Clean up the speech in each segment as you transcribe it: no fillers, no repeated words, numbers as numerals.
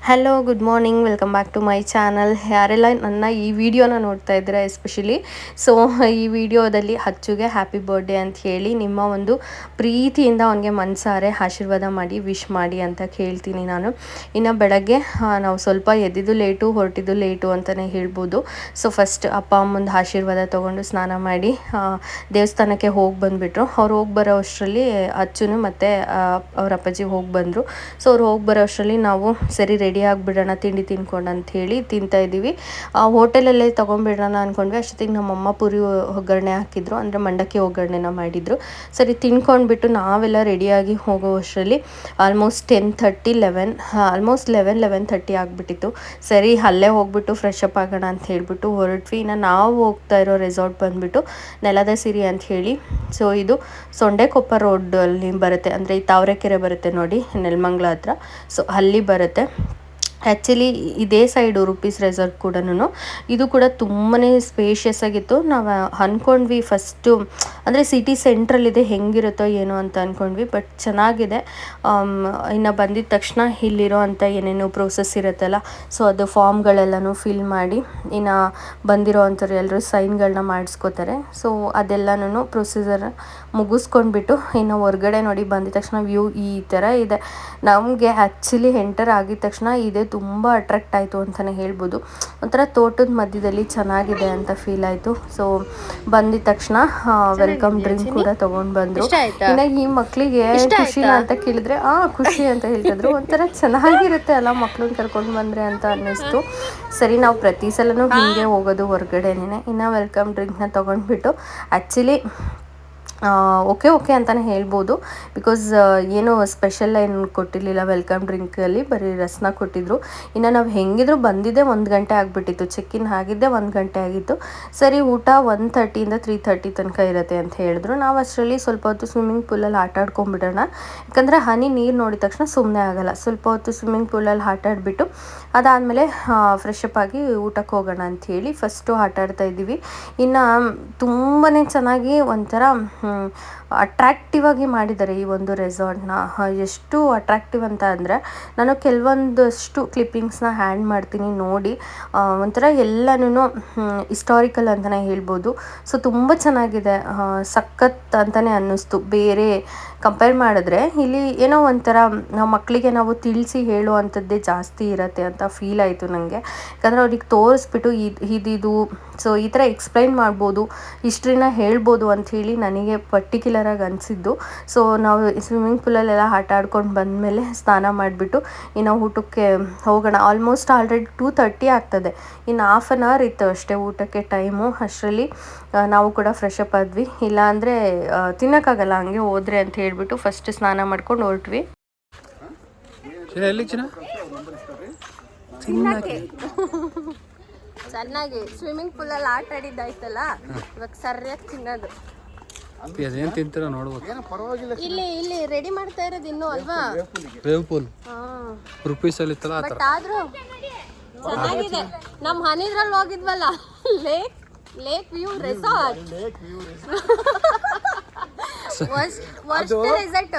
Hello good morning, welcome back to my channel. ಯಾರೆಲ್ಲ ನನ್ನ ಈ ವಿಡಿಯೋನ ನೋಡ್ತಾ ಇದ್ದೀರಾ ಎಸ್ಪೆಷಲಿ, ಸೊ ಈ ವಿಡಿಯೋದಲ್ಲಿ ಹಚ್ಚುಗೆ ಹ್ಯಾಪಿ ಬರ್ಡೇ ಅಂತ ಹೇಳಿ ನಿಮ್ಮ ಒಂದು ಪ್ರೀತಿಯಿಂದ ಅವನಿಗೆ ಮನಸಾರೆ ಆಶೀರ್ವಾದ ಮಾಡಿ ವಿಶ್ ಮಾಡಿ ಅಂತ ಕೇಳ್ತೀನಿ ನಾನು. ಇನ್ನು ಬೆಳಗ್ಗೆ ನಾವು ಸ್ವಲ್ಪ ಎದ್ದಿದ್ದು ಲೇಟು, ಹೊರಟಿದ್ದು ಲೇಟು ಅಂತಲೇ ಹೇಳ್ಬೋದು. ಸೊ ಫಸ್ಟ್ ಅಪ್ಪ ಅಮ್ಮಂದು ಆಶೀರ್ವಾದ ತೊಗೊಂಡು ಸ್ನಾನ ಮಾಡಿ ದೇವಸ್ಥಾನಕ್ಕೆ ಹೋಗಿ ಬಂದುಬಿಟ್ರು. ಅವ್ರು ಹೋಗಿ ಬರೋ ಅಷ್ಟರಲ್ಲಿ ಅಚ್ಚುನು ಮತ್ತು ಅವ್ರ ಅಪ್ಪಾಜಿ ಹೋಗಿ ಬಂದರು. ಸೊ ಅವ್ರು ಹೋಗಿ ಬರೋ ಅಷ್ಟರಲ್ಲಿ ನಾವು ಸರಿ ರೆಡಿ ಆಗಿಬಿಡೋಣ ತಿಂಡಿ ತಿನ್ಕೊಂಡು ಅಂತ ಹೇಳಿ ತಿಂತಾ ಇದ್ದೀವಿ. ಹೋಟೆಲಲ್ಲೇ ತೊಗೊಂಡ್ಬಿಡೋಣ ಅಂದ್ಕೊಂಡ್ವಿ. ಅಷ್ಟೊತ್ತಿಗೆ ನಮ್ಮಮ್ಮ ಪೂರಿ ಒಗ್ಗರಣೆ ಹಾಕಿದ್ರು, ಅಂದರೆ ಮಂಡಕ್ಕಿ ಒಗ್ಗರಣೆನ ಮಾಡಿದರು. ಸರಿ ತಿನ್ಕೊಂಡ್ಬಿಟ್ಟು ನಾವೆಲ್ಲ ರೆಡಿಯಾಗಿ ಹೋಗೋ ಅಷ್ಟರಲ್ಲಿ ಆಲ್ಮೋಸ್ಟ್ 10:30 11 ಆಲ್ಮೋಸ್ಟ್ 11:30 ಆಗಿಬಿಟ್ಟಿತ್ತು. ಸರಿ ಅಲ್ಲೇ ಹೋಗ್ಬಿಟ್ಟು ಫ್ರೆಶ್ ಅಪ್ ಆಗೋಣ ಅಂತ ಹೇಳ್ಬಿಟ್ಟು ಹೊರಟ್ವಿ. ಇನ್ನು ನಾವು ಹೋಗ್ತಾ ಇರೋ ರೆಸಾರ್ಟ್ ಬಂದುಬಿಟ್ಟು ನೆಲದ ಸಿರಿ ಅಂತ ಹೇಳಿ. ಸೊ ಇದು ಸೊಂಡೆಕೊಪ್ಪ ರೋಡಲ್ಲಿ ಬರುತ್ತೆ, ಅಂದರೆ ಈ ತಾವರೆಕೆರೆ ಬರುತ್ತೆ ನೋಡಿ, ನೆಲಮಂಗಲ ಹತ್ರ. ಸೊ ಅಲ್ಲಿ ಬರುತ್ತೆ. ಆ್ಯಕ್ಚುಲಿ ಇದೇ ಸೈಡು ರುಪೀಸ್ ರೆಸಾರ್ಟ್ ಕೂಡ. ಇದು ಕೂಡ ತುಂಬಾ ಸ್ಪೇಷಿಯಸ್ ಆಗಿತ್ತು. ನಾವು ಅಂದ್ಕೊಂಡ್ವಿ ಫಸ್ಟು, ಅಂದರೆ ಸಿಟಿ ಸೆಂಟ್ರಲ್ಲಿದೆ, ಹೆಂಗಿರುತ್ತೋ ಏನೋ ಅಂತ ಅಂದ್ಕೊಂಡ್ವಿ. ಬಟ್ ಚೆನ್ನಾಗಿದೆ. ಇನ್ನು ಬಂದಿದ್ದ ತಕ್ಷಣ ಇಲ್ಲಿರೋ ಅಂಥ ಏನೇನು ಪ್ರೋಸೆಸ್ ಇರುತ್ತಲ್ಲ, ಸೊ ಅದು ಫಾರ್ಮ್ಗಳೆಲ್ಲನೂ ಫಿಲ್ ಮಾಡಿ ಇನ್ನು ಬಂದಿರೋ ಅಂಥವ್ರು ಎಲ್ಲರೂ ಸೈನ್ಗಳನ್ನ ಮಾಡಿಸ್ಕೋತಾರೆ. ಸೊ ಅದೆಲ್ಲನೂ ಪ್ರೊಸೀಜರ್ ಮುಗಿಸ್ಕೊಂಡ್ಬಿಟ್ಟು ಇನ್ನು ಹೊರ್ಗಡೆ ನೋಡಿ ಬಂದಿದ ತಕ್ಷಣ ವ್ಯೂ ಈ ಥರ ಇದೆ. ನಮಗೆ ಆ್ಯಕ್ಚುಲಿ ಎಂಟರ್ ಆಗಿದ ತಕ್ಷಣ ಇದೆ ತುಂಬ ಅಟ್ರಾಕ್ಟ್ ಆಯಿತು ಅಂತಲೇ ಹೇಳ್ಬೋದು. ಒಂಥರ ತೋಟದ ಮಧ್ಯದಲ್ಲಿ ಚೆನ್ನಾಗಿದೆ ಅಂತ ಫೀಲ್ ಆಯಿತು. ಸೊ ಬಂದಿದ ತಕ್ಷಣ ವೆಲ್ಕಮ್ ಡ್ರಿಂಕ್ ಕೂಡ ತೊಗೊಂಡು ಬಂದರು. ಇನ್ನು ಈ ಮಕ್ಕಳಿಗೆ ಖುಷಿನ ಅಂತ ಕೇಳಿದ್ರೆ ಖುಷಿ ಅಂತ ಹೇಳ್ತಿದ್ರು. ಒಂಥರ ಚೆನ್ನಾಗಿರುತ್ತೆ ಅಲ್ಲ ಮಕ್ಳನ್ನ ಕರ್ಕೊಂಡು ಬಂದರೆ ಅಂತ ಅನ್ನಿಸ್ತು. ಸರಿ ನಾವು ಪ್ರತಿ ಸಲನೂ ಹೀಗೆ ಹೋಗೋದು ಹೊರ್ಗಡೆನೇ. ಇನ್ನು ವೆಲ್ಕಮ್ ಡ್ರಿಂಕ್ನ ತೊಗೊಂಡ್ಬಿಟ್ಟು ಆ್ಯಕ್ಚುಲಿ ಓಕೆ ಅಂತಲೇ ಹೇಳ್ಬೋದು. ಬಿಕಾಸ್ ಏನೋ ಸ್ಪೆಷಲ್ ಏನು ಕೊಟ್ಟಿರಲಿಲ್ಲ ವೆಲ್ಕಮ್ ಡ್ರಿಂಕಲ್ಲಿ, ಬರೀ ರಸನ ಕೊಟ್ಟಿದ್ರು. ಇನ್ನು ನಾವು ಹೆಂಗಿದ್ರು ಬಂದಿದ್ದೆ 1 ಗಂಟೆ ಆಗಿಬಿಟ್ಟಿತ್ತು, ಚೆಕ್-ಇನ್ ಆಗಿದ್ದೆ 1 ಗಂಟೆ ಆಗಿತ್ತು. ಸರಿ ಊಟ 1:30 to 3:30 ತನಕ ಇರುತ್ತೆ ಅಂತ ಹೇಳಿದ್ರು. ನಾವು ಅಷ್ಟರಲ್ಲಿ ಸ್ವಲ್ಪ ಹೊತ್ತು ಸ್ವಿಮ್ಮಿಂಗ್ ಪೂಲಲ್ಲಿ ಆಟ ಆಡ್ಕೊಂಡ್ಬಿಡೋಣ, ಯಾಕಂದರೆ ಹನಿ ನೀರು ನೋಡಿದ ತಕ್ಷಣ ಸುಮ್ಮನೆ ಆಗೋಲ್ಲ. ಸ್ವಲ್ಪ ಹೊತ್ತು ಸ್ವಿಮ್ಮಿಂಗ್ ಪೂಲಲ್ಲಿ ಆಟ ಆಡಿಬಿಟ್ಟು ಅದಾದಮೇಲೆ ಫ್ರೆಶ್ ಅಪ್ ಆಗಿ ಊಟಕ್ಕೆ ಹೋಗೋಣ ಅಂಥೇಳಿ ಫಸ್ಟು ಆಟ ಆಡ್ತಾ ಇದ್ದೀವಿ. ಇನ್ನು ತುಂಬಾ ಚೆನ್ನಾಗಿ ಒಂಥರ ಅಟ್ರ್ಯಾಕ್ಟಿವ್ ಆಗಿ ಮಾಡಿದ್ದಾರೆ ಈ ಒಂದು ರೆಸಾರ್ಟ್ನ. ಎಷ್ಟು ಅಟ್ರ್ಯಾಕ್ಟಿವ್ ಅಂತ ಅಂದರೆ, ನಾನು ಕೆಲವೊಂದಷ್ಟು ಕ್ಲಿಪ್ಪಿಂಗ್ಸ್ನ ಹ್ಯಾಂಡ್ ಮಾಡ್ತೀನಿ ನೋಡಿ. ಒಂಥರ ಎಲ್ಲನೂ ಹಿಸ್ಟಾರಿಕಲ್ ಅಂತಲೇ ಹೇಳ್ಬೋದು. ಸೊ ತುಂಬ ಚೆನ್ನಾಗಿದೆ, ಸಖತ್ ಅಂತಲೇ ಅನ್ನಿಸ್ತು. ಬೇರೆ ಕಂಪೇರ್ ಮಾಡಿದ್ರೆ ಇಲ್ಲಿ ಏನೋ ಒಂಥರ ಮಕ್ಕಳಿಗೆ ನಾವು ತಿಳಿಸಿ ಹೇಳುವಂಥದ್ದೇ ಜಾಸ್ತಿ ಇರುತ್ತೆ ಅಂತ ಫೀಲ್ ಆಯಿತು ನನಗೆ. ಯಾಕಂದರೆ ಅವ್ರಿಗೆ ತೋರಿಸ್ಬಿಟ್ಟು ಇದು ಸೊ ಈ ಥರ ಎಕ್ಸ್ಪ್ಲೈನ್ ಮಾಡ್ಬೋದು, ಹಿಸ್ಟ್ರಿನ ಹೇಳ್ಬೋದು ಅಂಥೇಳಿ ನನಗೆ ಪರ್ಟಿಕ್ಯುಲರಾಗಿ ಅನಿಸಿದ್ದು. ಸೊ ನಾವು ಸ್ವಿಮ್ಮಿಂಗ್ ಪೂಲಲ್ಲೆಲ್ಲ ಆಟ ಆಡ್ಕೊಂಡು ಬಂದಮೇಲೆ ಸ್ನಾನ ಮಾಡಿಬಿಟ್ಟು ಇನ್ನು ಊಟಕ್ಕೆ ಹೋಗೋಣ. ಆಲ್ಮೋಸ್ಟ್ ಆಲ್ರೆಡಿ 2:30 ಆಗ್ತದೆ. ಇನ್ನು 1/2 hour ಇತ್ತು ಅಷ್ಟೇ ಊಟಕ್ಕೆ ಟೈಮು. ಅಷ್ಟರಲ್ಲಿ ನಾವು ಕೂಡ ಫ್ರೆಶ್ ಅಪ್ ಆದ್ವಿ. ಇಲ್ಲಾಂದರೆ ತಿನ್ನೋಕ್ಕಾಗಲ್ಲ ಹಂಗೆ ಹೋದರೆ ಅಂತ ಹೇಳ್ಬಿಟ್ಟು ಫಸ್ಟ್ ಸ್ನಾನ ಮಾಡ್ಕೊಂಡು ಹೊರಟ್ವಿ. ಚೆನ್ನಾಗಿ ಸ್ವಿಮ್ಮಿಂಗ್ ಪೂಲಲ್ಲಿ ಆಟ ಆಡಿದ್ದಾಯ್ತಲ್ಲ, ಇವಾಗ ಸರಿಯಾಗಿ ತಿನ್ನೋದು. ಏನು ತಿಂತೀರ ನೋಡ್ಬೋದು. ಇಲ್ಲಿ ರೆಡಿ ಮಾಡ್ತಾ ಇರೋದು ಇನ್ನೂ ಅಲ್ವಾ, ವೇವ್ ಪೂಲ್ ರುಪೀಸಲ್ಲಿ ಇತ್ತಲ್ಲ ಆ ಥರ. ಬಟ್ ಆದರೂ ಚೆನ್ನಾಗಿದೆ. ನಮ್ಮ ಹನಿದ್ರಲ್ಲಿ ಹೋಗಿದ್ವಲ್ಲ, lake view resort, resort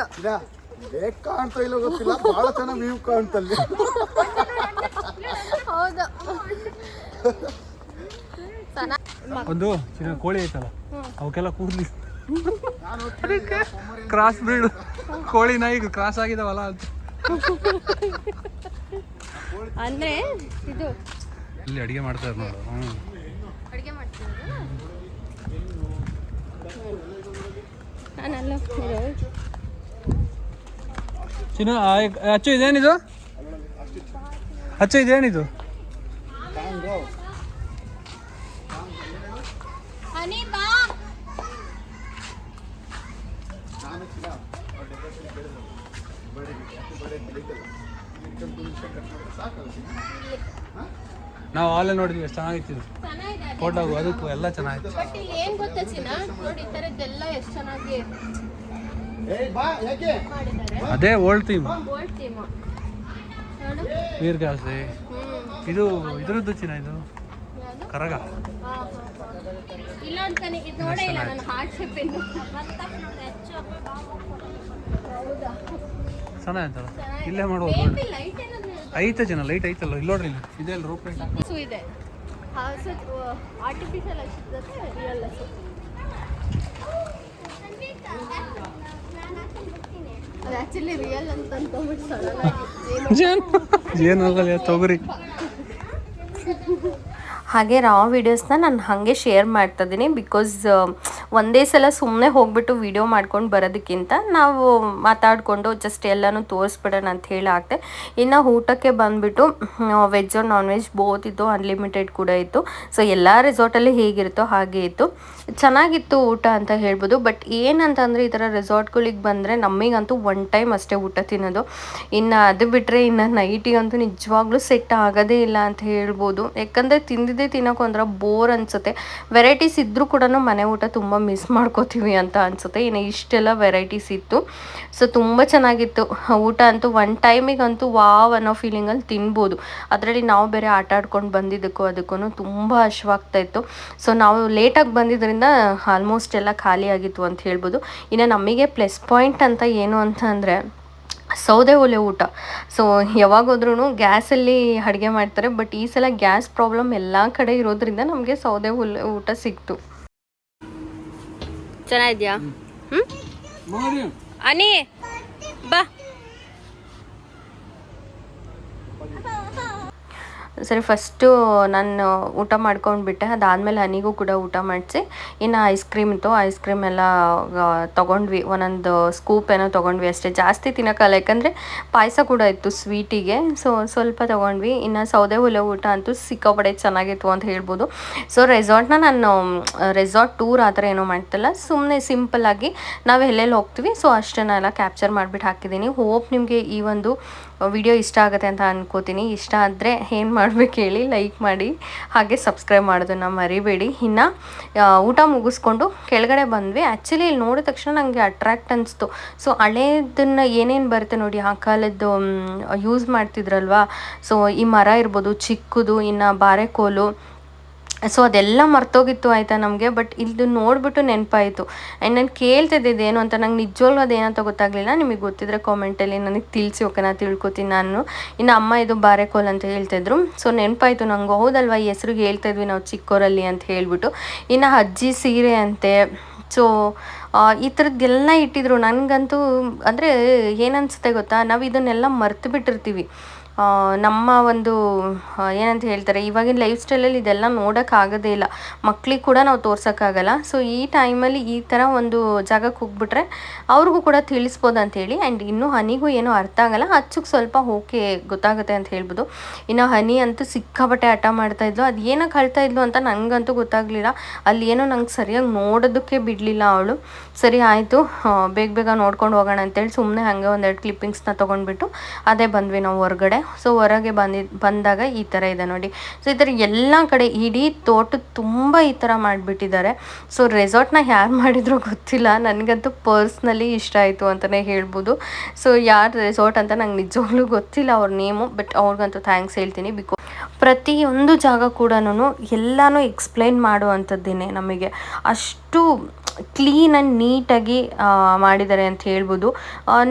lake ಕಾಣ್ತಾ ಇಲ್ಲ ಗೊತ್ತಿಲ್ಲ, ಬಹಳ ಚೆನ್ನಾಗಿ ವ್ಯೂ ಕಾಣ್ತಲ್ಲಿ. ಹೌದು. ಒಂದು ಚಿನ್ನ ಕೋಳಿ ಐತಲ್ಲ, ಅವಕ್ಕೆಲ್ಲ ಕೂದಲಿ ಕ್ರಾಸ್ ಬ್ರೀಡ್ ಕೋಳಿನ ಈಗ ಕ್ರಾಸ್ ಆಗಿದಾವಲ್ಲ ಅಂತ. ಅಂದ್ರೆ ಇದು ಇಲ್ಲಿ ಅಡಿಗೆ ಮಾಡ್ತಾರೆ ನೋಡು. ಅಡಿಗೆ ಮಾಡ್ತಿರೋದು ನಾನಲ್ಲ. ಚಿನ್ನ ಅಚ್ಚು ಇದೇನಿದು? ಅಚ್ಚು ಇದೇನಿದು? ಹನಿ ಬಾ. ನಾವು ಆಲೇ ನೋಡಿದ್ವಿ, ಎಷ್ಟು ಚೆನ್ನಾಗಿತ್ತು ಫೋಟೋ, ಅದಕ್ಕೂ ಎಲ್ಲ ಚೆನ್ನಾಗಿತ್ತು. ಬಟ್ ಇಲ್ಲಿ ಏನ್ ಗೊತ್ತಾ ಚಿನ್ನ, ನೋಡಿ ಈ ಥರದ್ದೆಲ್ಲ ಎಷ್ಟು ಚೆನ್ನಾಗಿ ಮಾಡಿದ್ದಾರೆ. ಅದೇ ಓಲ್ಡ್ ಥೀಮ್, ಓಲ್ಡ್ ಥೀಮ್. ವೀರ್ಗಾಸೆ ಇದು ಇದ್ರದ್ದು ಚಿನ್ನ, ಇದು ಕರಗ ಇಲ್ಲ ಅಂತಾನೆ ಇದು ನೋಡೇ ಇಲ್ಲ ನಾನು. ಹಾರ್ಟ್ ಶೇಪ್ ಎಂದು ಚೆನ್ನಾಗಿತ್ತಲ್ಲ, ಇಲ್ಲೇ ಮಾಡ್ಬೋದು. ಲೈಟ್ ಏನಾದ್ರು ಐತೆ ಜನ ಲೈಟ್ ಐತಲ್ಲ ಇಲ್ಲಿ ನೋಡ್ರಿ ಇಲ್ಲಿ ಇದೆ ಅಲ್ಲಿ ರೋಪ್ ಲೈಟ್ ಹಸು ಇದೆ. ಹಸು ಆರ್ಟಿಫಿಷಿಯಲ್ ಹಸು ಜೊತೆ ರಿಯಲ್ ಹಸು. ಅದು ಆ್ಯಕ್ಚುಲಿ ರಿಯಲ್ ಅಂತ ಅನ್ಕೊಂಬಿಟ್ಟು ಸಡನ್ ಆಗಿ ಜೇನು ತೊಗರಿ. ಹಾಗೆ ರಾ ವೀಡಿಯೋಸ್ನ ನಾನು ಹಾಗೆ ಶೇರ್ ಮಾಡ್ತಾ ಇದ್ದೀನಿ. ಬಿಕಾಸ್ ಒಂದೇ ಸಲ ಸುಮ್ಮನೆ ಹೋಗ್ಬಿಟ್ಟು ವಿಡಿಯೋ ಮಾಡ್ಕೊಂಡು ಬರೋದಕ್ಕಿಂತ ನಾವು ಮಾತಾಡಿಕೊಂಡು ಜಸ್ಟ್ ಎಲ್ಲನೂ ತೋರಿಸ್ಬಿಡೋಣ ಅಂತ ಹೇಳಿ ಆಗ್ತೆ. ಇನ್ನು ಊಟಕ್ಕೆ ಬಂದುಬಿಟ್ಟು ವೆಜ್ ನಾನ್ ವೆಜ್ ಬೋತ್ ಇತ್ತು, ಅನ್ಲಿಮಿಟೆಡ್ ಕೂಡ ಇತ್ತು. ಸೊ ಎಲ್ಲ ರೆಸಾರ್ಟಲ್ಲಿ ಹೇಗಿರುತ್ತೋ ಹಾಗೆ ಇತ್ತು. ಚೆನ್ನಾಗಿತ್ತು ಊಟ ಅಂತ ಹೇಳ್ಬೋದು. ಬಟ್ ಏನಂತಂದರೆ ಈ ಥರ ರೆಸಾರ್ಟ್ಗಳಿಗೆ ಬಂದರೆ ನಮಗಂತೂ ಒನ್ ಟೈಮ್ ಅಷ್ಟೇ ಊಟ ತಿನ್ನೋದು. ಇನ್ನು ಅದು ಬಿಟ್ಟರೆ ಇನ್ನು ನೈಟಿಗಂತೂ ನಿಜವಾಗ್ಲೂ ಸೆಟ್ ಆಗೋದೇ ಇಲ್ಲ ಅಂತ ಹೇಳ್ಬೋದು. ಯಾಕಂದರೆ ತಿನ್ನೋಕೆ ಒಂಥರ ಬೋರ್ ಅನಿಸುತ್ತೆ. ವೆರೈಟೀಸ್ ಇದ್ದರೂ ಕೂಡ ಮನೆ ಊಟ ತುಂಬ ಮಿಸ್ ಮಾಡ್ಕೋತೀವಿ ಅಂತ ಅನಿಸುತ್ತೆ. ಇನ್ನು ಇಷ್ಟೆಲ್ಲ ವೆರೈಟೀಸ್ ಇತ್ತು. ಸೊ ತುಂಬ ಚೆನ್ನಾಗಿತ್ತು ಊಟ ಅಂತೂ. ಒನ್ ಟೈಮಿಗಂತೂ ವಾವ್ ಅನ್ನೋ ಫೀಲಿಂಗಲ್ಲಿ ತಿನ್ಬೋದು. ಅದರಲ್ಲಿ ನಾವು ಬೇರೆ ಆಟ ಆಡ್ಕೊಂಡು ಬಂದಿದ್ದಕ್ಕೂ ಅದಕ್ಕೂ ತುಂಬ ಹಶ್ವಾಗ್ತಾ ಇತ್ತು. ಸೊ ನಾವು ಲೇಟಾಗಿ ಬಂದಿದ್ದರಿಂದ ಆಲ್ಮೋಸ್ಟ್ ಎಲ್ಲ ಖಾಲಿ ಆಗಿತ್ತು ಅಂತ ಹೇಳ್ಬೋದು. ಇನ್ನು ನಮಗೆ ಪ್ಲಸ್ ಪಾಯಿಂಟ್ ಅಂತ ಏನು ಅಂತ ಅಂದರೆ ಸೌದೆ ಒಲೆ ಊಟ. ಸೊ ಯಾವಾಗೋದ್ರೂ ಗ್ಯಾಸಲ್ಲಿ ಅಡುಗೆ ಮಾಡ್ತಾರೆ. ಬಟ್ ಈ ಸಲ ಗ್ಯಾಸ್ ಪ್ರಾಬ್ಲಮ್ ಎಲ್ಲ ಕಡೆ ಇರೋದ್ರಿಂದ ನಮಗೆ ಸೌದೆ ಒಲೆ ಊಟ ಸಿಕ್ತು. ಚೆನ್ನಾಗಿದ್ಯಾ? ಅನಿ ಬಾ. ಸರಿ, ಫಸ್ಟು ನಾನು ಊಟ ಮಾಡ್ಕೊಂಡ್ಬಿಟ್ಟೆ. ಅದಾದಮೇಲೆ ಹನಿಗೂ ಕೂಡ ಊಟ ಮಾಡಿಸಿ ಇನ್ನು ಐಸ್ ಕ್ರೀಮ್ ಇತ್ತು. ಐಸ್ ಕ್ರೀಮ್ ಎಲ್ಲ ತೊಗೊಂಡ್ವಿ. ಒಂದೊಂದು ಸ್ಕೂಪ್ ಏನೋ ತೊಗೊಂಡ್ವಿ ಅಷ್ಟೇ, ಜಾಸ್ತಿ ತಿನ್ನೋಕ್ಕಲ್ಲ. ಯಾಕಂದರೆ ಪಾಯಸ ಕೂಡ ಇತ್ತು ಸ್ವೀಟಿಗೆ. ಸೊ ಸ್ವಲ್ಪ ತೊಗೊಂಡ್ವಿ. ಇನ್ನು ಸೌದೆ ಒಲೆ ಊಟ ಅಂತೂ ಸಿಕ್ಕಾಪಡೆ ಚೆನ್ನಾಗಿತ್ತು ಅಂತ ಹೇಳ್ಬೋದು. ಸೊ ರೆಸಾರ್ಟ್ನ ನಾನು ರೆಸಾರ್ಟ್ ಟೂರ್ ಆ ಥರ ಏನೋ ಮಾಡ್ತಿಲ್ಲ, ಸುಮ್ಮನೆ ಸಿಂಪಲ್ಲಾಗಿ ನಾವು ಎಲ್ಲೆಲ್ಲಿ ಹೋಗ್ತೀವಿ ಸೊ ಅಷ್ಟನ್ನೆಲ್ಲ ಕ್ಯಾಪ್ಚರ್ ಮಾಡಿಬಿಟ್ಟು ಹಾಕಿದ್ದೀನಿ. ಹೋಪ್ ನಿಮಗೆ ಈ ಒಂದು ವಿಡಿಯೋ ಇಷ್ಟ ಆಗುತ್ತೆ ಅಂತ ಅನ್ಕೋತೀನಿ. ಇಷ್ಟ ಆದರೆ ಏನು ಮಾಡಬೇಕು ಹೇಳಿ, ಲೈಕ್ ಮಾಡಿ, ಹಾಗೆ ಸಬ್ಸ್ಕ್ರೈಬ್ ಮಾಡೋದನ್ನು ಮರಿಬೇಡಿ. ಇನ್ನು ಊಟ ಮುಗಿಸ್ಕೊಂಡು ಕೆಳಗಡೆ ಬಂದ್ವಿ. ಆ್ಯಕ್ಚುಲಿ ಇಲ್ಲಿ ನೋಡಿದ ತಕ್ಷಣ ನನಗೆ ಅಟ್ರ್ಯಾಕ್ಟ್ ಅನಿಸ್ತು. ಸೊ ಹಳೇದನ್ನು ಏನೇನು ಬರುತ್ತೆ ನೋಡಿ, ಆ ಕಾಲದ್ದು ಯೂಸ್ ಮಾಡ್ತಿದ್ರಲ್ವ. ಸೊ ಈ ಮರ ಇರ್ಬೋದು ಚಿಕ್ಕದು, ಇನ್ನು ಬಾರೆಕೋಲು, ಸೊ ಅದೆಲ್ಲ ಮರ್ತೋಗಿತ್ತು ಆಯಿತಾ ನಮಗೆ. ಬಟ್ ಇದು ನೋಡಿಬಿಟ್ಟು ನೆನಪಾಯಿತು. ಆ್ಯಂಡ್ ನಾನು ಕೇಳ್ತಿದ್ದಿದ್ದು ಏನು ಅಂತ ನಂಗೆ ನಿಜವಾಗ್ಲೂ ಅದೇನಂತ ಗೊತ್ತಾಗಲಿಲ್ಲ. ನಿಮಗೆ ಗೊತ್ತಿದ್ರೆ ಕಾಮೆಂಟಲ್ಲಿ ನನಗೆ ತಿಳಿಸಿ, ಓಕೆ, ನಾನು ತಿಳ್ಕೊತೀನಿ ನಾನು. ಇನ್ನು ಅಮ್ಮ ಇದು ಬಾರೆಕೋಲ್ ಅಂತ ಹೇಳ್ತಾಯಿದ್ರು. ಸೊ ನೆನಪಾಯಿತು ನಂಗೆ, ಹೌದಲ್ವ ಈ ಹೆಸ್ರಿಗೆ ಹೇಳ್ತಾಯಿದ್ವಿ ನಾವು ಚಿಕ್ಕೋರಲ್ಲಿ ಅಂತ ಹೇಳ್ಬಿಟ್ಟು. ಇನ್ನು ಅಜ್ಜಿ ಸೀರೆ ಅಂತೆ. ಸೊ ಈ ಥರದ್ದೆಲ್ಲ ಇಟ್ಟಿದ್ರು. ನನಗಂತೂ ಅಂದರೆ ಏನನ್ಸುತ್ತೆ ಗೊತ್ತಾ, ನಾವು ಇದನ್ನೆಲ್ಲ ಮರ್ತು ಬಿಟ್ಟಿರ್ತೀವಿ. ನಮ್ಮ ಒಂದು ಏನಂತ ಹೇಳ್ತಾರೆ, ಇವಾಗಿನ ಲೈಫ್ ಸ್ಟೈಲಲ್ಲಿ ಇದೆಲ್ಲ ನೋಡೋಕ್ಕಾಗೋದೇ ಇಲ್ಲ. ಮಕ್ಳಿಗೆ ಕೂಡ ನಾವು ತೋರ್ಸೋಕ್ಕಾಗಲ್ಲ. ಸೊ ಈ ಟೈಮಲ್ಲಿ ಈ ಥರ ಒಂದು ಜಾಗಕ್ಕೆ ಹೋಗ್ಬಿಟ್ರೆ ಅವ್ರಿಗೂ ಕೂಡ ತಿಳಿಸ್ಬೋದು ಅಂಥೇಳಿ. ಆ್ಯಂಡ್ ಇನ್ನೂ ಹನಿಗೂ ಏನೂ ಅರ್ಥ ಆಗಲ್ಲ, ಅಚ್ಚಕ್ಕೆ ಸ್ವಲ್ಪ ಓಕೆ ಗೊತ್ತಾಗುತ್ತೆ ಅಂತ ಹೇಳ್ಬೋದು. ಇನ್ನು ಹನಿ ಅಂತೂ ಸಿಕ್ಕಾಪಟ್ಟೆ ಹಠ ಮಾಡ್ತಾಯಿದ್ಲು. ಅದು ಏನಕ್ಕೆ ಅಳ್ತಾ ಇದ್ಲು ಅಂತ ನನಗಂತೂ ಗೊತ್ತಾಗಲಿಲ್ಲ. ಅಲ್ಲಿ ಏನೋ ನಂಗೆ ಸರಿಯಾಗಿ ನೋಡೋದಕ್ಕೆ ಬಿಡಲಿಲ್ಲ ಅವಳು. ಸರಿ ಆಯಿತು, ಬೇಗ ನೋಡ್ಕೊಂಡು ಹೋಗೋಣ ಅಂತೇಳಿ ಸುಮ್ಮನೆ ಹಾಗೆ ಒಂದೆರಡು ಕ್ಲಿಪ್ಪಿಂಗ್ಸ್ನ ತೊಗೊಂಡ್ಬಿಟ್ಟು ಅದೇ ಬಂದ್ವಿ ನಾವು ಹೊರಗಡೆ. ಸೊ ಹೊರಗೆ ಬಂದಾಗ ಈ ಥರ ಇದೆ ನೋಡಿ. ಸೊ ಈ ಥರ ಎಲ್ಲ ಕಡೆ ಇಡೀ ತೋಟ ತುಂಬ ಈ ಥರ ಮಾಡಿಬಿಟ್ಟಿದ್ದಾರೆ. ಸೊ ರೆಸಾರ್ಟ್ನ ಯಾರು ಮಾಡಿದ್ರೋ ಗೊತ್ತಿಲ್ಲ, ನನಗಂತೂ ಪರ್ಸ್ನಲಿ ಇಷ್ಟ ಆಯಿತು ಅಂತಲೇ ಹೇಳ್ಬೋದು. ಸೊ ಯಾರು ರೆಸಾರ್ಟ್ ಅಂತ ನಂಗೆ ನಿಜವಾಗ್ಲೂ ಗೊತ್ತಿಲ್ಲ ಅವ್ರ ನೇಮು. ಬಟ್ ಅವ್ರಿಗಂತೂ ಥ್ಯಾಂಕ್ಸ್ ಹೇಳ್ತೀನಿ. ಬಿಕಾಸ್ ಪ್ರತಿಯೊಂದು ಜಾಗ ಕೂಡ ಎಲ್ಲನೂ ಎಕ್ಸ್ಪ್ಲೈನ್ ಮಾಡುವಂಥದ್ದೇನೆ. ನಮಗೆ ಅಷ್ಟು ಕ್ಲೀನ್ ಆ್ಯಂಡ್ ನೀಟಾಗಿ ಮಾಡಿದ್ದಾರೆ ಅಂತ ಹೇಳ್ಬೋದು.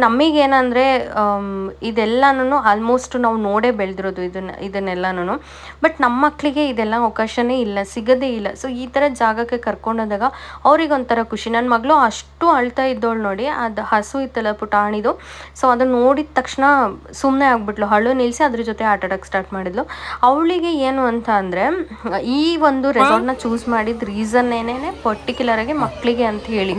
ನಮಗೇನಂದರೆ ಇದೆಲ್ಲನೂ ಆಲ್ಮೋಸ್ಟ್ ನಾವು ನೋಡೇ ಬೆಳೆದಿರೋದು ಇದನ್ನೆಲ್ಲನೂ. ಬಟ್ ನಮ್ಮ ಮಕ್ಕಳಿಗೆ ಇದೆಲ್ಲ ಅವಕಾಶನೇ ಇಲ್ಲ, ಸಿಗೋದೇ ಇಲ್ಲ. ಸೊ ಈ ಥರ ಜಾಗಕ್ಕೆ ಕರ್ಕೊಂಡೋದಾಗ ಅವ್ರಿಗೊಂಥರ ಖುಷಿ. ನನ್ನ ಮಗಳು ಅಷ್ಟು ಅಳ್ತಾ ಇದ್ದವಳು ನೋಡಿ, ಅದು ಹಸು ಇತ್ತಲ್ಲ ಪುಟಾಣಿದು. ಸೊ ಅದನ್ನು ನೋಡಿದ ತಕ್ಷಣ ಸುಮ್ಮನೆ ಆಗ್ಬಿಟ್ಲು, ಹಳ್ಳು ನಿಲ್ಲಿಸಿ ಅದ್ರ ಜೊತೆ ಆಟ ಆಡೋಕ್ಕೆ ಸ್ಟಾರ್ಟ್ ಮಾಡಿದ್ಲು. ಅವಳಿಗೆ ಏನು ಅಂತ ಅಂದರೆ ಈ ಒಂದು ರೆಸಾರ್ಟ್ನ ಚೂಸ್ ಮಾಡಿದ ರೀಸನ್ ಏನೇನೆ ಪರ್ಟಿಕ್ಯುಲರಾಗಿ ಮಕ್ಕಳಿಗೆ ಅಂತ ಹೇಳಿ.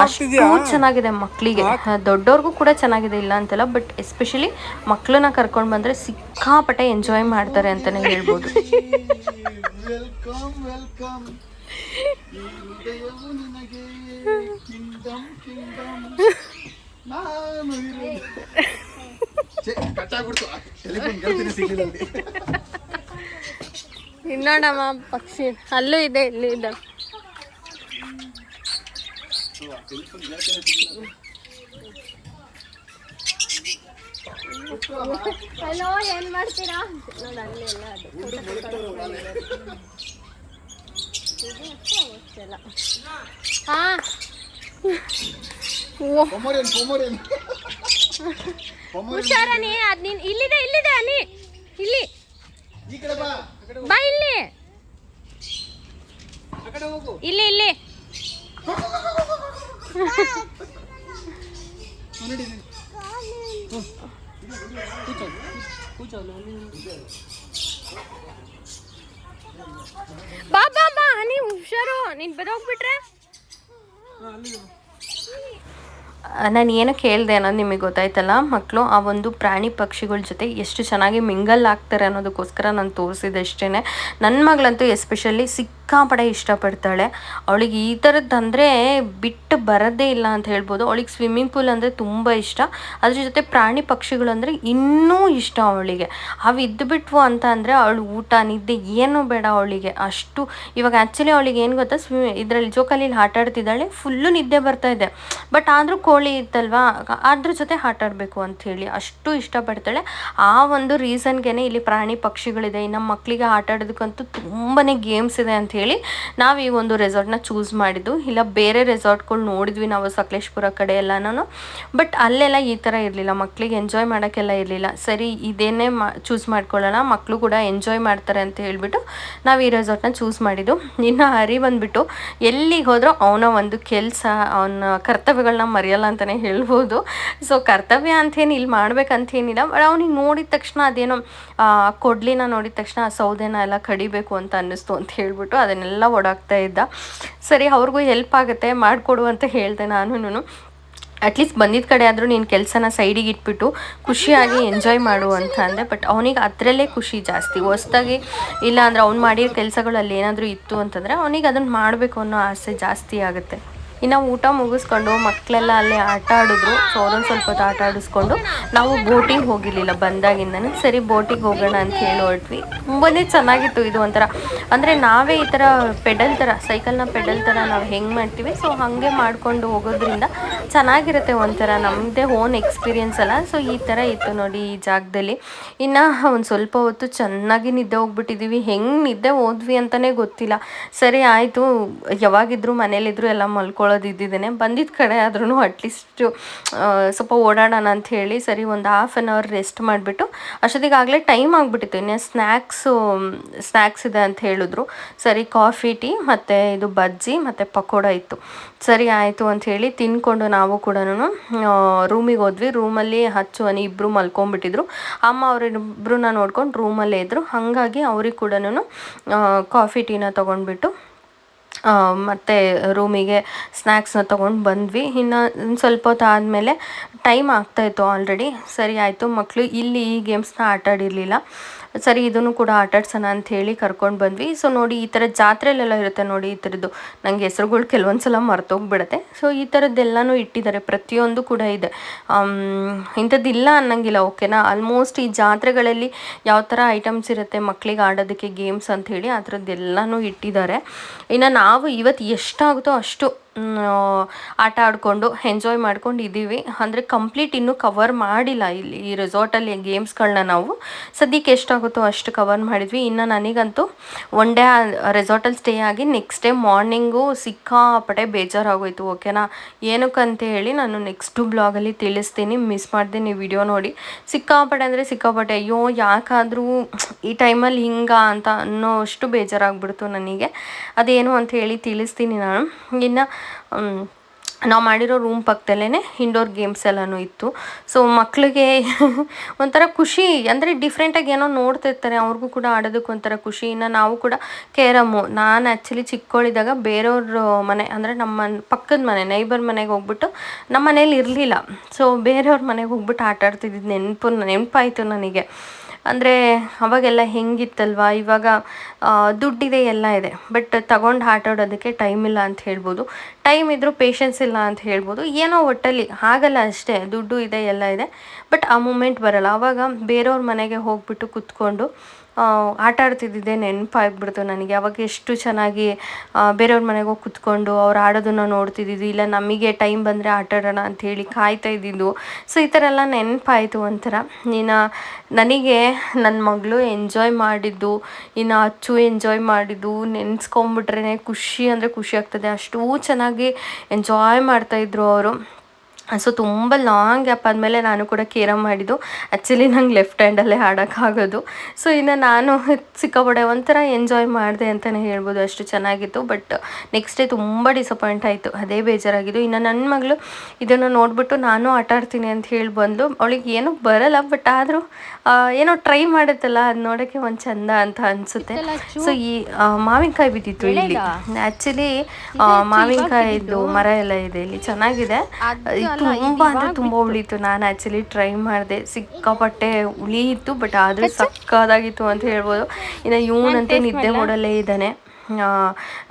ಅಷ್ಟು ಚೆನ್ನಾಗಿದೆ ಮಕ್ಕಳಿಗೆ, ದೊಡ್ಡವ್ರಿಗೂ ಕೂಡ ಚೆನ್ನಾಗಿದೆ ಇಲ್ಲ ಅಂತಲ್ಲ. ಬಟ್ ಎಸ್ಪೆಷಲಿ ಮಕ್ಕಳನ್ನ ಕರ್ಕೊಂಡು ಬಂದರೆ ಸಿಕ್ಕಾಪಟ್ಟೆ ಎಂಜಾಯ್ ಮಾಡ್ತಾರೆ ಅಂತಲೇ ಹೇಳ್ಬೋದು. ವೆಲ್ಕಮ್ ವೆಲ್ಕಮ್, ಇನ್ನೋಡಮ್ಮ ಪಕ್ಷಿ ಅಲ್ಲೂ ಇದೆ, ಇಲ್ಲಿ ಇದೆ. ಹಲೋ, ಏನ್ ಮಾಡ್ತೀರಾ ನೋಡಿ, ಅಲ್ಲಿ ಎಲ್ಲ ಹುಷಾರನಿ. ಅದ್ ನೀನ್ ಇಲ್ಲಿದೆ ಅನಿ. ಬಾ ಬಾ ಬಾ ನೀವು ಹುಷಾರು, ನೀನು ಬರೋಗ್ಬಿಟ್ರೆ. ನಾನು ಏನು ಕೇಳಿದೆ ಅನ್ನೋದು ನಿಮಗೆ ಗೊತ್ತಾಯ್ತಲ್ಲ ಮಕ್ಕಳು. ಆ ಒಂದು ಪ್ರಾಣಿ ಪಕ್ಷಿಗಳ ಜೊತೆ ಎಷ್ಟು ಚೆನ್ನಾಗಿ ಮಿಂಗಲ್ ಆಗ್ತಾರೆ ಅನ್ನೋದಕ್ಕೋಸ್ಕರ ನಾನು ತೋರಿಸಿದೆ ಅಷ್ಟೇ. ನನ್ನ ಮಗಳಂತೂ ಎಸ್ಪೆಷಲಿ ಸಿಕ್ಕಾಪಡೆ ಇಷ್ಟಪಡ್ತಾಳೆ. ಅವಳಿಗೆ ಈ ಥರದ್ದು ಅಂದರೆ ಬಿಟ್ಟು ಬರೋದೇ ಇಲ್ಲ ಅಂತ ಹೇಳ್ಬೋದು. ಅವಳಿಗೆ ಸ್ವಿಮ್ಮಿಂಗ್ ಪೂಲ್ ಅಂದರೆ ತುಂಬ ಇಷ್ಟ. ಅದ್ರ ಜೊತೆ ಪ್ರಾಣಿ ಪಕ್ಷಿಗಳು ಅಂದರೆ ಇನ್ನೂ ಇಷ್ಟ ಅವಳಿಗೆ. ಅವು ಇದ್ದುಬಿಟ್ವು ಅಂತ ಅಂದರೆ ಅವಳು ಊಟ ನಿದ್ದೆ ಏನೂ ಬೇಡ ಅವಳಿಗೆ ಅಷ್ಟು. ಇವಾಗ ಆ್ಯಕ್ಚುಲಿ ಅವಳಿಗೆ ಏನು ಗೊತ್ತಾ, ಇದರಲ್ಲಿ ಜೋಕಾಲಿಲಿ ಆಟ ಆಡ್ತಿದ್ದಾಳೆ, ಫುಲ್ಲು ನಿದ್ದೆ ಬರ್ತಾ ಇದೆ. ಬಟ್ ಆದರೂ ಕೋಳಿ ಇತ್ತಲ್ವಾ, ಅದ್ರ ಜೊತೆ ಆಟ ಆಡಬೇಕು ಅಂಥೇಳಿ ಅಷ್ಟು ಇಷ್ಟಪಡ್ತಾಳೆ. ಆ ಒಂದು ರೀಸನ್ಗೆ ಇಲ್ಲಿ ಪ್ರಾಣಿ ಪಕ್ಷಿಗಳಿದೆ. ನಮ್ಮ ಮಕ್ಕಳಿಗೆ ಆಟ ಆಡೋದಕ್ಕಂತೂ ತುಂಬಾ ಗೇಮ್ಸ್ ಇದೆ ಅಂಥೇಳಿ ನಾವು ಈ ಒಂದು ರೆಸಾರ್ಟ್ನ ಚೂಸ್ ಮಾಡಿದ್ದು. ಇಲ್ಲ ಬೇರೆ ರೆಸಾರ್ಟ್ಗಳು ನೋಡಿದ್ವಿ ನಾವು ಸಕಲೇಶ್ಪುರ ಕಡೆ ಎಲ್ಲನೂ, ಬಟ್ ಅಲ್ಲೆಲ್ಲ ಈ ಥರ ಇರಲಿಲ್ಲ, ಮಕ್ಕಳಿಗೆ ಎಂಜಾಯ್ ಮಾಡೋಕ್ಕೆಲ್ಲ ಇರಲಿಲ್ಲ. ಸರಿ ಇದೇನೇ ಚೂಸ್ ಮಾಡ್ಕೊಳ್ಳೋಣ, ಮಕ್ಕಳು ಕೂಡ ಎಂಜಾಯ್ ಮಾಡ್ತಾರೆ ಅಂತ ಹೇಳ್ಬಿಟ್ಟು ನಾವು ಈ ರೆಸಾರ್ಟ್ನ ಚೂಸ್ ಮಾಡಿದ್ದು. ಇನ್ನು ಹರಿ ಬಂದುಬಿಟ್ಟು ಎಲ್ಲಿಗೆ ಹೋದರೂ ಅವನ ಒಂದು ಕೆಲಸ, ಅವನ ಕರ್ತವ್ಯಗಳನ್ನ ಮರೆಯಲ್ಲ ಅಂತಲೇ ಹೇಳ್ಬೋದು. ಸೊ ಕರ್ತವ್ಯ ಅಂತೇನು ಇಲ್ಲಿ ಮಾಡ್ಬೇಕಂತೇನಿಲ್ಲ, ಬಟ್ ಅವನಿಗೆ ನೋಡಿದ ತಕ್ಷಣ ಅದೇನೋ ಕೊಡ್ಲಿನ ನೋಡಿದ ತಕ್ಷಣ ಆ ಸೌದೆನ ಎಲ್ಲ ಕಡಿಬೇಕು ಅಂತ ಅನ್ನಿಸ್ತು ಅಂತ ಹೇಳ್ಬಿಟ್ಟು ಅದನ್ನೆಲ್ಲ ಓಡಾಕ್ತಾ ಇದ್ದ. ಸರಿ ಅವ್ರಿಗೂ ಹೆಲ್ಪ್ ಆಗುತ್ತೆ ಮಾಡಿಕೊಡು ಅಂತ ಹೇಳಿದೆ ನಾನು. ಅಟ್ಲೀಸ್ಟ್ ಬಂದಿದ್ದ ಕಡೆ ಆದರೂ ನೀನು ಕೆಲಸನ ಸೈಡಿಗೆ ಇಟ್ಬಿಟ್ಟು ಖುಷಿಯಾಗಿ ಎಂಜಾಯ್ ಮಾಡು ಅಂತ ಅಂದೆ. ಬಟ್ ಅವನಿಗೆ ಅದರಲ್ಲೇ ಖುಷಿ ಜಾಸ್ತಿ. ಹೊಸ್ದಾಗಿ ಇಲ್ಲ ಅಂದರೆ ಅವ್ನು ಮಾಡಿರೋ ಕೆಲಸಗಳಲ್ಲಿ ಏನಾದರೂ ಇತ್ತು ಅಂತಂದರೆ ಅವನಿಗೆ ಅದನ್ನು ಮಾಡಬೇಕು ಅನ್ನೋ ಆಸೆ ಜಾಸ್ತಿ ಆಗುತ್ತೆ. ಇನ್ನು ಊಟ ಮುಗಿಸ್ಕೊಂಡು ಮಕ್ಕಳೆಲ್ಲ ಅಲ್ಲೇ ಆಟ ಆಡಿದ್ರು. ಸೊ ಅವ್ರೊಂದು ಸ್ವಲ್ಪ ಹೊತ್ತು ಆಟ ಆಡಿಸ್ಕೊಂಡು ನಾವು ಬೋಟಿಂಗ್ ಹೋಗಿರಲಿಲ್ಲ ಬಂದಾಗಿಂದನೇ. ಸರಿ ಬೋಟಿಗೆ ಹೋಗೋಣ ಅಂತ ಹೇಳಿ ಹೊರಟ್ವಿ. ತುಂಬಾ ಚೆನ್ನಾಗಿತ್ತು. ಇದು ಒಂಥರ ಅಂದರೆ ನಾವೇ ಈ ಥರ ಪೆಡಲ್ ಥರ, ಸೈಕಲ್ನ ಪೆಡಲ್ ಥರ ನಾವು ಹೆಂಗೆ ಮಾಡ್ತೀವಿ ಸೊ ಹಾಗೆ ಮಾಡಿಕೊಂಡು ಹೋಗೋದ್ರಿಂದ ಚೆನ್ನಾಗಿರುತ್ತೆ, ಒಂಥರ ನಮ್ಮದೇ ಓನ್ ಎಕ್ಸ್ಪೀರಿಯನ್ಸ್ ಅಲ್ಲ. ಸೊ ಈ ಥರ ಇತ್ತು ನೋಡಿ ಈ ಜಾಗದಲ್ಲಿ. ಇನ್ನು ಒಂದು ಸ್ವಲ್ಪ ಹೊತ್ತು ಚೆನ್ನಾಗಿ ನಿದ್ದೆ ಹೋಗ್ಬಿಟ್ಟಿದ್ದೀವಿ. ಹೆಂಗೆ ನಿದ್ದೆ ಹೋದ್ವಿ ಅಂತಲೇ ಗೊತ್ತಿಲ್ಲ. ಸರಿ ಆಯಿತು, ಯಾವಾಗಿದ್ದರೂ ಮನೇಲಿದ್ದರೂ ಎಲ್ಲ ಮಲ್ಕೊಳ್ಳೋದು ಇದ್ದಿದ್ದೇನೆ. ಬಂದಿದ್ದ ಕಡೆ ಆದ್ರೂ ಅಟ್ಲೀಸ್ಟು ಸ್ವಲ್ಪ ಓಡಾಡೋಣ ಅಂತ ಹೇಳಿ ಸರಿ ಒಂದು ಹಾಫ್ ಆನ್ ಅವರ್ ರೆಸ್ಟ್ ಮಾಡಿಬಿಟ್ಟು ಅಷ್ಟೊತ್ತಿಗೆ ಆಗಲೇ ಟೈಮ್ ಆಗಿಬಿಟ್ಟಿತ್ತು. ಇನ್ನು ಸ್ನ್ಯಾಕ್ಸ್ ಇದೆ ಅಂತ ಹೇಳಿದ್ರು. ಸರಿ ಕಾಫಿ ಟೀ ಮತ್ತು ಇದು ಬಜ್ಜಿ ಮತ್ತು ಪಕೋಡ ಇತ್ತು. ಸರಿ ಆಯಿತು ಅಂಥೇಳಿ ತಿನ್ಕೊಂಡು ನಾವು ಕೂಡ ರೂಮಿಗೆ ಹೋದ್ವಿ. ರೂಮಲ್ಲಿ ಹಚ್ಚು ಇಬ್ಬರು ಮಲ್ಕೊಂಡ್ಬಿಟ್ಟಿದ್ರು. ಅಮ್ಮ ಅವರಿಬ್ಬರನ್ನ ನೋಡ್ಕೊಂಡು ರೂಮಲ್ಲೇ ಇದ್ದರು. ಹಾಗಾಗಿ ಅವ್ರಿಗೆ ಕೂಡ ಕಾಫಿ ಟೀನ ತೊಗೊಂಡ್ಬಿಟ್ಟು ಮತ್ತು ರೂಮಿಗೆ ಸ್ನ್ಯಾಕ್ಸ್ನ ತೊಗೊಂಡು ಬಂದ್ವಿ. ಇನ್ನು ಸ್ವಲ್ಪ ಹೊತ್ತು ಆದಮೇಲೆ ಟೈಮ್ ಆಗ್ತಾಯಿತ್ತು ಆಲ್ರೆಡಿ. ಸರಿ ಆಯಿತು, ಮಕ್ಕಳು ಇಲ್ಲಿ ಈ ಗೇಮ್ಸ್ನ ಆಟ ಆಡಿರಲಿಲ್ಲ. ಸರಿ ಇದನ್ನು ಕೂಡ ಆಟಾಡ್ಸೋಣ ಅಂಥೇಳಿ ಕರ್ಕೊಂಡು ಬಂದ್ವಿ. ಸೊ ನೋಡಿ ಈ ಥರ ಜಾತ್ರೆಲೆಲ್ಲ ಇರುತ್ತೆ ನೋಡಿ ಈ ಥರದ್ದು, ನನಗೆ ಹೆಸ್ರುಗಳು ಕೆಲವೊಂದು ಸಲ ಮರ್ತೋಗ್ಬಿಡುತ್ತೆ. ಸೊ ಈ ಥರದ್ದೆಲ್ಲನೂ ಇಟ್ಟಿದ್ದಾರೆ, ಪ್ರತಿಯೊಂದು ಕೂಡ ಇದೆ. ಇಂಥದ್ದಿಲ್ಲ ಅನ್ನಂಗಿಲ್ಲ, ಓಕೆನಾ. ಆಲ್ಮೋಸ್ಟ್ ಈ ಜಾತ್ರೆಗಳಲ್ಲಿ ಯಾವ ಥರ ಐಟಮ್ಸ್ ಇರುತ್ತೆ ಮಕ್ಕಳಿಗೆ ಆಡೋದಕ್ಕೆ ಗೇಮ್ಸ್ ಅಂಥೇಳಿ ಆ ಥರದ್ದೆಲ್ಲನೂ ಇಟ್ಟಿದ್ದಾರೆ. ಇನ್ನು ನಾವು ಇವತ್ತು ಎಷ್ಟಾಗುತ್ತೋ ಅಷ್ಟು ಆಟ ಆಡಿಕೊಂಡು ಎಂಜಾಯ್ ಮಾಡ್ಕೊಂಡು ಇದ್ದೀವಿ. ಅಂದರೆ ಕಂಪ್ಲೀಟ್ ಇನ್ನೂ ಕವರ್ ಮಾಡಿಲ್ಲ ಇಲ್ಲಿ ಈ ರೆಸಾರ್ಟಲ್ಲಿ ಗೇಮ್ಸ್ಗಳನ್ನ. ನಾವು ಸದ್ಯಕ್ಕೆ ಎಷ್ಟಾಗುತ್ತೋ ಅಷ್ಟು ಕವರ್ ಮಾಡಿದ್ವಿ. ಇನ್ನು ನನಗಂತೂ ಒನ್ ಡೇ ರೆಸಾರ್ಟಲ್ಲಿ ಸ್ಟೇ ಆಗಿ ನೆಕ್ಸ್ಟ್ ಡೇ ಮಾರ್ನಿಂಗು ಸಿಕ್ಕಾಪಟ್ಟೆ ಬೇಜಾರಾಗೋಯ್ತು, ಓಕೆನಾ. ಏನಕ್ಕಂತ ಹೇಳಿ ನಾನು ನೆಕ್ಸ್ಟು ಬ್ಲಾಗಲ್ಲಿ ತಿಳಿಸ್ತೀನಿ, ಮಿಸ್ ಮಾಡ್ತೀನಿ ವಿಡಿಯೋ ನೋಡಿ. ಸಿಕ್ಕಾಪಟ್ಟೆ ಅಂದರೆ ಸಿಕ್ಕಾಪಟ್ಟೆ, ಅಯ್ಯೋ ಯಾಕಾದರೂ ಈ ಟೈಮಲ್ಲಿ ಹಿಂಗೆ ಅಂತ ಅನ್ನೋ ಅಷ್ಟು ಬೇಜಾರಾಗ್ಬಿಡ್ತು ನನಗೆ. ಅದೇನು ಅಂತ ಹೇಳಿ ತಿಳಿಸ್ತೀನಿ ನಾನು. ಇನ್ನು ನಾವು ಮಾಡಿರೋ ರೂಮ್ ಪಕ್ಕದಲ್ಲೇ ಇಂಡೋರ್ ಗೇಮ್ಸ್ ಎಲ್ಲನೂ ಇತ್ತು. ಸೊ ಮಕ್ಕಳಿಗೆ ಒಂಥರ ಖುಷಿ, ಅಂದರೆ ಡಿಫ್ರೆಂಟಾಗಿ ಏನೋ ನೋಡ್ತಿರ್ತಾರೆ, ಅವ್ರಿಗೂ ಕೂಡ ಆಡೋದಕ್ಕೆ ಒಂಥರ ಖುಷಿ. ಇನ್ನು ನಾವು ಕೂಡ ಕೇರಮ್ಮು, ನಾನು ಆ್ಯಕ್ಚುಲಿ ಚಿಕ್ಕವಳಿದ್ದಾಗ ಬೇರೆಯವ್ರ ಮನೆ ಅಂದರೆ ನಮ್ಮ ಪಕ್ಕದ ಮನೆ ನೈಬರ್ ಮನೆಗೆ ಹೋಗ್ಬಿಟ್ಟು ನಮ್ಮ ಮನೇಲಿ ಇರಲಿಲ್ಲ. ಸೊ ಬೇರೆಯವ್ರ ಮನೆಗೆ ಹೋಗ್ಬಿಟ್ಟು ಆಟ ಆಡ್ತಿದ್ದಿದ್ದು ನೆನಪಾಯಿತು ನನಗೆ. ಅಂದರೆ ಅವಾಗೆಲ್ಲ ಹೆಂಗಿತ್ತಲ್ವ, ಇವಾಗ ದುಡ್ಡಿದೆ ಎಲ್ಲ ಇದೆ, ಬಟ್ ತಗೊಂಡು ಆಟ ಆಡೋದಕ್ಕೆ ಟೈಮ್ ಇಲ್ಲ ಅಂತ ಹೇಳ್ಬೋದು. ಟೈಮ್ ಇದ್ದರೂ ಪೇಷನ್ಸ್ ಇಲ್ಲ ಅಂತ ಹೇಳ್ಬೋದು. ಏನೋ ಒಟ್ಟಲ್ಲಿ ಆಗಲ್ಲ ಅಷ್ಟೇ, ದುಡ್ಡು ಇದೆ ಎಲ್ಲ ಇದೆ, ಬಟ್ ಆ ಮೂಮೆಂಟ್ ಬರೋಲ್ಲ. ಆವಾಗ ಬೇರೆಯವ್ರ ಮನೆಗೆ ಹೋಗ್ಬಿಟ್ಟು ಕೂತ್ಕೊಂಡು ಆಟ ಆಡ್ತಿದ್ದಿದ್ದೆ ನೆನಪಾಗ್ಬಿಡ್ತು ನನಗೆ. ಅವಾಗ ಎಷ್ಟು ಚೆನ್ನಾಗಿ ಬೇರೆಯವ್ರ ಮನೆಗೆ ಹೋಗಿ ಕೂತ್ಕೊಂಡು ಅವ್ರು ಆಡೋದನ್ನು ನೋಡ್ತಿದ್ದಿದ್ದು, ಇಲ್ಲ ನಮಗೆ ಟೈಮ್ ಬಂದರೆ ಆಟ ಆಡೋಣ ಅಂಥೇಳಿ ಕಾಯ್ತಾ ಇದ್ದಿದ್ದು. ಸೊ ಈ ಥರ ಎಲ್ಲ ನೆನಪಾಯಿತು ಒಂಥರ. ಇನ್ನು ನನಗೆ ನನ್ನ ಮಗಳು ಎಂಜಾಯ್ ಮಾಡಿದ್ದು, ಇನ್ನು ಅಚ್ಚು ಎಂಜಾಯ್ ಮಾಡಿದ್ದು ನೆನೆಸ್ಕೊಂಬಿಟ್ರೆ ಖುಷಿ ಅಂದರೆ ಖುಷಿ ಆಗ್ತದೆ. ಅಷ್ಟೂ ಚೆನ್ನಾಗಿ ಎಂಜಾಯ್ ಮಾಡ್ತಾಯಿದ್ರು ಅವರು. ಸೊ ತುಂಬ ಲಾಂಗ್ ಗ್ಯಾಪ್ ಆದಮೇಲೆ ನಾನು ಕೂಡ ಕೇರಮ್ ಮಾಡಿದ್ದು. ಆ್ಯಕ್ಚುಲಿ ನಂಗೆ ಲೆಫ್ಟ್ ಹ್ಯಾಂಡಲ್ಲೇ ಆಡೋಕ್ಕಾಗೋದು. ಸೊ ಇನ್ನು ನಾನು ಸಿಕ್ಕಾಪಟ್ಟೆ ಒಂಥರ ಎಂಜಾಯ್ ಮಾಡಿದೆ ಅಂತಲೇ ಹೇಳ್ಬೋದು, ಅಷ್ಟು ಚೆನ್ನಾಗಿತ್ತು. ಬಟ್ ನೆಕ್ಸ್ಟ್ ಡೇ ತುಂಬ ಡಿಸಪಾಯಿಂಟ್ ಆಯಿತು, ಅದೇ ಬೇಜಾರಾಗಿದ್ದು. ಇನ್ನು ನನ್ನ ಮಗಳು ಇದನ್ನು ನೋಡಿಬಿಟ್ಟು ನಾನು ಆಟ ಆಡ್ತೀನಿ ಅಂತ ಹೇಳಿ ಬಂದು, ಅವಳಿಗೆ ಏನೂ ಬರಲ್ಲ, ಬಟ್ ಆದರೂ ಏನೋ ಟ್ರೈ ಮಾಡುತ್ತಲ್ಲ, ಅದು ನೋಡೋಕ್ಕೆ ಒಂದು ಚಂದ ಅಂತ ಅನಿಸುತ್ತೆ. ಸೊ ಈ ಮಾವಿನಕಾಯಿ ಬಿದ್ದಿತ್ತು ಇಲ್ಲಿ. ಆ್ಯಕ್ಚುಲಿ ಮಾವಿನಕಾಯಿದು ಮರ ಎಲ್ಲ ಇದೆ ಇಲ್ಲಿ, ಚೆನ್ನಾಗಿದೆ. ತುಂಬ ಅಂದರೆ ತುಂಬ ಉಳಿತು. ನಾನು ಆ್ಯಕ್ಚುಲಿ ಟ್ರೈ ಮಾಡಿದೆ, ಸಿಕ್ಕಾಪಟ್ಟೆ ಉಳಿಯಿತು, ಬಟ್ ಆದರೂ ಸಕ್ಕದಾಗಿತ್ತು ಅಂತ ಹೇಳ್ಬೋದು. ಇನ್ನು ಇವನಂತೂ ನಿದ್ದೆ ಮಾಡಲ್ಲೇ ಇದ್ದಾನೆ,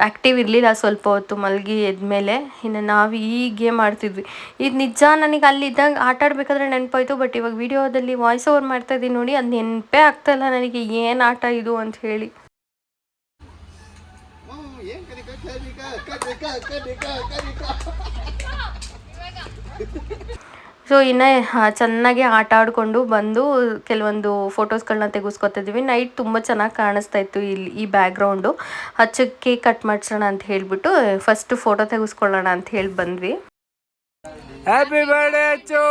ಆ್ಯಕ್ಟಿವ್ ಇರಲಿಲ್ಲ ಸ್ವಲ್ಪ ಹೊತ್ತು, ಮಲಗಿ ಎದ್ಮೇಲೆ. ಇನ್ನು ನಾವು ಈ ಗೇಮ್ ಆಡ್ತಿದ್ವಿ. ಇದು ನಿಜ ನನಗೆ ಅಲ್ಲಿದ್ದಾಗ ಆಟ ಆಡಬೇಕಾದ್ರೆ ನೆನಪಾಯಿತು, ಬಟ್ ಇವಾಗ ವಿಡಿಯೋದಲ್ಲಿ ವಾಯ್ಸ್ ಓವರ್ ಮಾಡ್ತಾಯಿದ್ದೀನಿ ನೋಡಿ, ಅದು ನೆನಪೇ ಆಗ್ತಾಯಿಲ್ಲ ನನಗೆ ಏನು ಆಟ ಇದು ಅಂತ ಹೇಳಿ. ಸೊ ಇನ್ನು ಚೆನ್ನಾಗಿ ಆಟ ಆಡಿಕೊಂಡು ಬಂದು ಕೆಲವೊಂದು ಫೋಟೋಸ್ಗಳನ್ನ ತೆಗೆಸ್ಕೊತಿದ್ವಿ. ನೈಟ್ ತುಂಬ ಚೆನ್ನಾಗಿ ಕಾಣಿಸ್ತಾ ಇತ್ತು ಇಲ್ಲಿ ಈ ಬ್ಯಾಕ್ಗ್ರೌಂಡು. ಹಚ್ಚಕ್ಕೆ ಕೇಕ್ ಕಟ್ ಮಾಡಿಸೋಣ ಅಂತ ಹೇಳಿಬಿಟ್ಟು ಫಸ್ಟ್ ಫೋಟೋ ತೆಗೆಸ್ಕೊಳ್ಳೋಣ ಅಂತ ಹೇಳಿ ಬಂದ್ವಿ. Happy birthday Acchu,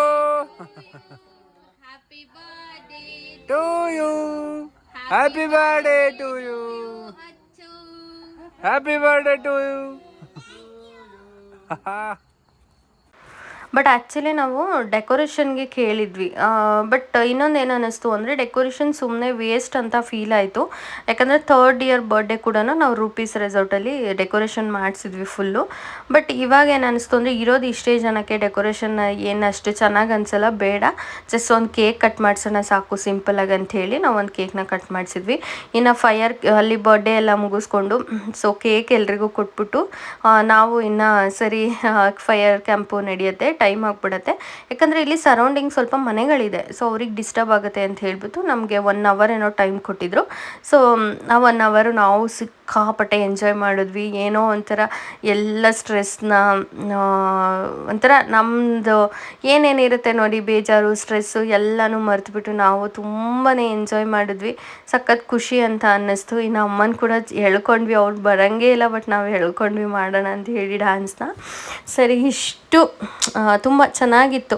to you, happy birthday to you, happy birthday to you. But actually ನಾವು ಡೆಕೋರೇಷನ್ಗೆ ಕೇಳಿದ್ವಿ, ಬಟ್ ಇನ್ನೊಂದು ಏನು ಅನ್ನಿಸ್ತು ಅಂದರೆ ಡೆಕೋರೇಷನ್ ಸುಮ್ಮನೆ ವೇಸ್ಟ್ ಅಂತ ಫೀಲ್ ಆಯಿತು. ಯಾಕಂದರೆ 3rd ಇಯರ್ ಬರ್ಡೇ ಕೂಡ ನಾವು ರೂಪೀಸ್ ರೆಸಾರ್ಟಲ್ಲಿ ಡೆಕೋರೇಷನ್ ಮಾಡಿಸಿದ್ವಿ ಫುಲ್ಲು. ಬಟ್ ಇವಾಗ ಏನು ಅನ್ನಿಸ್ತು ಅಂದರೆ ಇರೋದು ಇಷ್ಟೇ ಜನಕ್ಕೆ ಡೆಕೋರೇಷನ್ ಏನು ಅಷ್ಟು ಚೆನ್ನಾಗಿ ಅನಿಸಲ್ಲ, ಬೇಡ ಜಸ್ಟ್ ಒಂದು ಕೇಕ್ ಕಟ್ ಮಾಡಿಸೋಣ ಸಾಕು ಸಿಂಪಲಾಗಿ ಅಂಥೇಳಿ ನಾವು ಒಂದು ಕೇಕ್ನ ಕಟ್ ಮಾಡಿಸಿದ್ವಿ. ಇನ್ನು ಫೈರ್ ಅಲ್ಲಿ ಬರ್ಡೇ ಎಲ್ಲ ಮುಗಿಸ್ಕೊಂಡು ಸೊ ಕೇಕ್ ಎಲ್ರಿಗೂ ಕೊಟ್ಬಿಟ್ಟು ನಾವು ಇನ್ನು ಸರಿ ಫೈರ್ ಕ್ಯಾಂಪು ನಡೆಯುತ್ತೆ, ಟೈಮ್ ಆಗಿಬಿಡುತ್ತೆ. ಯಾಕಂದರೆ ಇಲ್ಲಿ ಸರೌಂಡಿಂಗ್ ಸ್ವಲ್ಪ ಮನೆಗಳಿದೆ, ಸೊ ಅವ್ರಿಗೆ ಡಿಸ್ಟರ್ಬ್ ಆಗುತ್ತೆ ಅಂತ ಹೇಳ್ಬಿಟ್ಟು ನಮಗೆ 1 ಅವರ್ ಏನೋ ಟೈಮ್ ಕೊಟ್ಟಿದ್ರು. ಸೊ ಆ 1 ಅವರ್ ನಾವು ಸಿಕ್ಕಾಪಟ್ಟೆ ಎಂಜಾಯ್ ಮಾಡಿದ್ವಿ. ಏನೋ ಒಂಥರ ಎಲ್ಲ ಸ್ಟ್ರೆಸ್ನ ಒಂಥರ ನಮ್ಮದು ಏನೇನಿರುತ್ತೆ ನೋಡಿ, ಬೇಜಾರು ಸ್ಟ್ರೆಸ್ಸು ಎಲ್ಲನೂ ಮರೆತುಬಿಟ್ಟು ನಾವು ತುಂಬಾ ಎಂಜಾಯ್ ಮಾಡಿದ್ವಿ. ಸಖತ್ ಖುಷಿ ಅಂತ ಅನ್ನಿಸ್ತು. ಇನ್ನು ಅಮ್ಮನ ಕೂಡ ಹೇಳ್ಕೊಂಡ್ವಿ, ಅವ್ರು ಬರೋಂಗೇ ಇಲ್ಲ, ಬಟ್ ನಾವು ಹೇಳ್ಕೊಂಡ್ವಿ ಮಾಡೋಣ ಅಂತ ಹೇಳಿ ಡ್ಯಾನ್ಸ್ನ. ಸರಿ, ಇಷ್ಟು ತುಂಬ ಚೆನ್ನಾಗಿತ್ತು.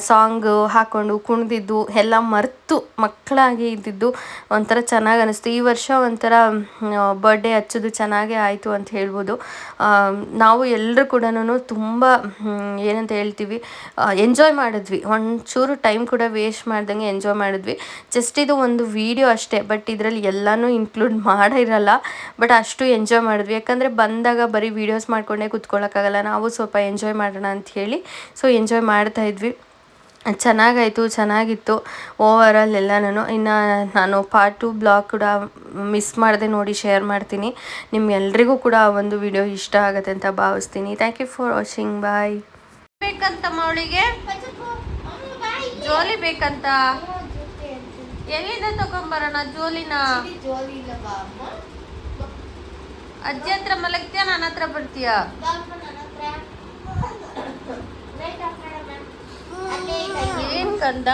ಸಾಂಗು ಹಾಕ್ಕೊಂಡು ಕುಣಿದಿದ್ದು ಎಲ್ಲ ಮರೆತು ಮಕ್ಕಳಾಗಿ ಇದ್ದಿದ್ದು ಒಂಥರ ಚೆನ್ನಾಗಿ ಅನ್ನಿಸ್ತು. ಈ ವರ್ಷ ಒಂಥರ ಬರ್ಡೇ ಹಚ್ಚೋದು ಚೆನ್ನಾಗೇ ಆಯಿತು ಅಂತ ಹೇಳ್ಬೋದು. ನಾವು ಎಲ್ಲರೂ ಕೂಡ ತುಂಬ ಏನಂತ ಹೇಳ್ತೀವಿ, ಎಂಜಾಯ್ ಮಾಡಿದ್ವಿ. ಒಂಚೂರು ಟೈಮ್ ಕೂಡ ವೇಸ್ಟ್ ಮಾಡ್ದಂಗೆ ಎಂಜಾಯ್ ಮಾಡಿದ್ವಿ. ಜಸ್ಟ್ ಇದು ಒಂದು ವಿಡಿಯೋ ಅಷ್ಟೇ, ಬಟ್ ಇದರಲ್ಲಿ ಎಲ್ಲನೂ ಇನ್ಕ್ಲೂಡ್ ಮಾಡಿರಲ್ಲ, ಬಟ್ ಅಷ್ಟು ಎಂಜಾಯ್ ಮಾಡಿದ್ವಿ. ಯಾಕಂದರೆ ಬಂದಾಗ ಬರೀ ವೀಡಿಯೋಸ್ ಮಾಡ್ಕೊಂಡೇ ಕೂತ್ಕೊಳ್ಳೋಕ್ಕಾಗಲ್ಲ, ನಾವು ಸ್ವಲ್ಪ ಎಂಜಾಯ್ ಮಾಡೋಣ ಅಂತ ಹೇಳಿ ಸೊ ಎಂಜಾಯ್ ಮಾಡ್ತಾಯಿದ್ವಿ. ಚೆನ್ನಾಗಿತ್ತು ಓವರಾಲ್ ಎಲ್ಲನೂ. ಇನ್ನು ನಾನು ಪಾರ್ಟ್ 2 ಬ್ಲಾಗ್ ಕೂಡ ಮಿಸ್ ಮಾಡದೆ ನೋಡಿ ಶೇರ್ ಮಾಡ್ತೀನಿ. ನಿಮ್ಗೆಲ್ರಿಗೂ ಕೂಡ ಆ ಒಂದು ವಿಡಿಯೋ ಇಷ್ಟ ಆಗುತ್ತೆ ಅಂತ ಭಾವಿಸ್ತೀನಿ. Thank you for watching. Bye. ಬೇಕಂತಮ್ಮ ಅವಳಿಗೆ ಜೋಲಿ ಬೇಕಂತ, ಎಲ್ಲಿಂದ ತಗೊಂಬರೋಣ ಜೋಲಿನ? ಅಜ್ಜಿ ಹತ್ರ ಮಲಗ್ತೀಯ, ನನ್ನ ಹತ್ರ ಬರ್ತೀಯ? ಏನ್ ಕಂದ?